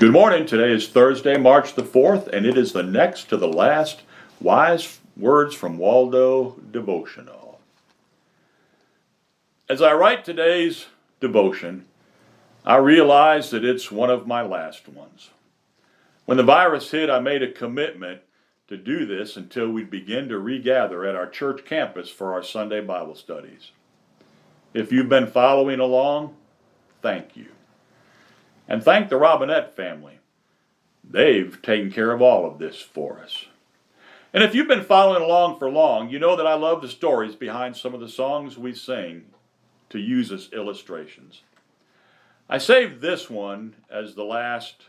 Good morning. Today is Thursday, March the 4th, and it is the next to the last wise words from Waldo Devotional. As I write today's devotion, I realize that it's one of my last ones. When the virus hit, I made a commitment to do this until we begin to regather at our church campus for our Sunday Bible studies. If you've been following along, thank you. And thank the Robinette family. They've taken care of all of this for us. And if you've been following along for long, you know that I love the stories behind some of the songs we sing to use as illustrations. I saved this one as the last,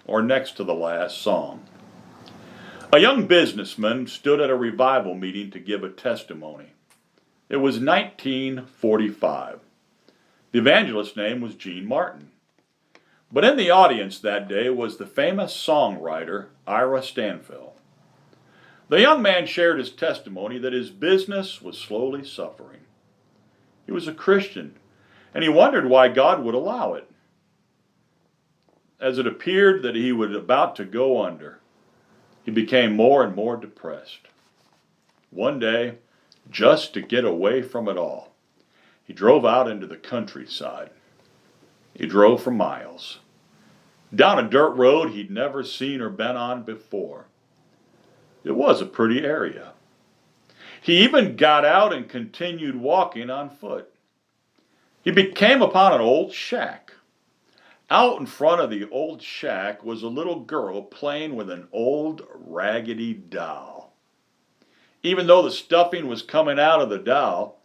or next to the last, song. A young businessman stood at a revival meeting to give a testimony. It was 1945. The evangelist's name was Gene Martin. But in the audience that day was the famous songwriter Ira Stanfill. The young man shared his testimony that his business was slowly suffering. He was a Christian, and he wondered why God would allow it. As it appeared that he was about to go under, he became more and more depressed. One day, just to get away from it all, he drove out into the countryside. He drove for miles, down a dirt road he'd never seen or been on before. It was a pretty area. He even got out and continued walking on foot. He came upon an old shack. Out in front of the old shack was a little girl playing with an old raggedy doll. Even though the stuffing was coming out of the doll,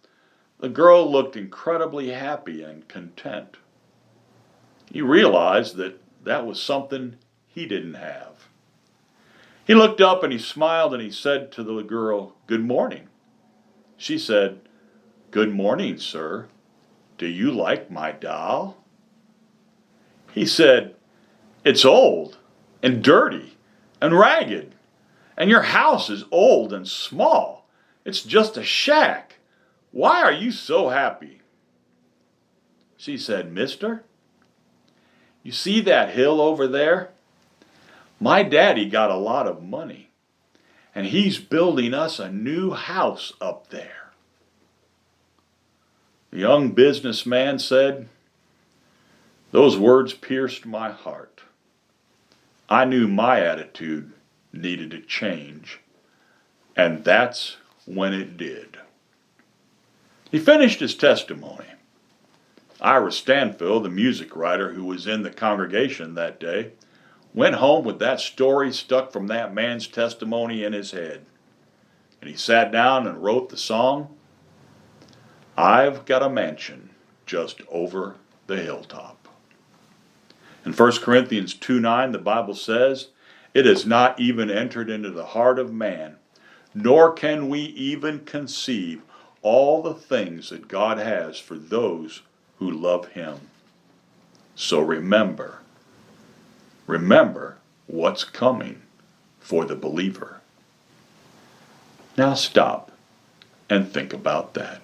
the girl looked incredibly happy and content. He realized that was something he didn't have. He looked up and he smiled and he said to the girl, "Good morning." She said, "Good morning, sir. Do you like my doll?" He said, "It's old and dirty and ragged, and your house is old and small. It's just a shack. Why are you so happy?" She said, "Mister, you see that hill over there? My daddy got a lot of money, and he's building us a new house up there." The young businessman said, "Those words pierced my heart. I knew my attitude needed to change, and that's when it did." He finished his testimony. Ira Stanfill, the music writer who was in the congregation that day, went home with that story stuck from that man's testimony in his head. And he sat down and wrote the song, "I've Got a Mansion Just Over the Hilltop." In 1 Corinthians 2:9, the Bible says, "It has not even entered into the heart of man, nor can we even conceive all the things that God has for those who love him." So remember what's coming for the believer. Now stop and think about that.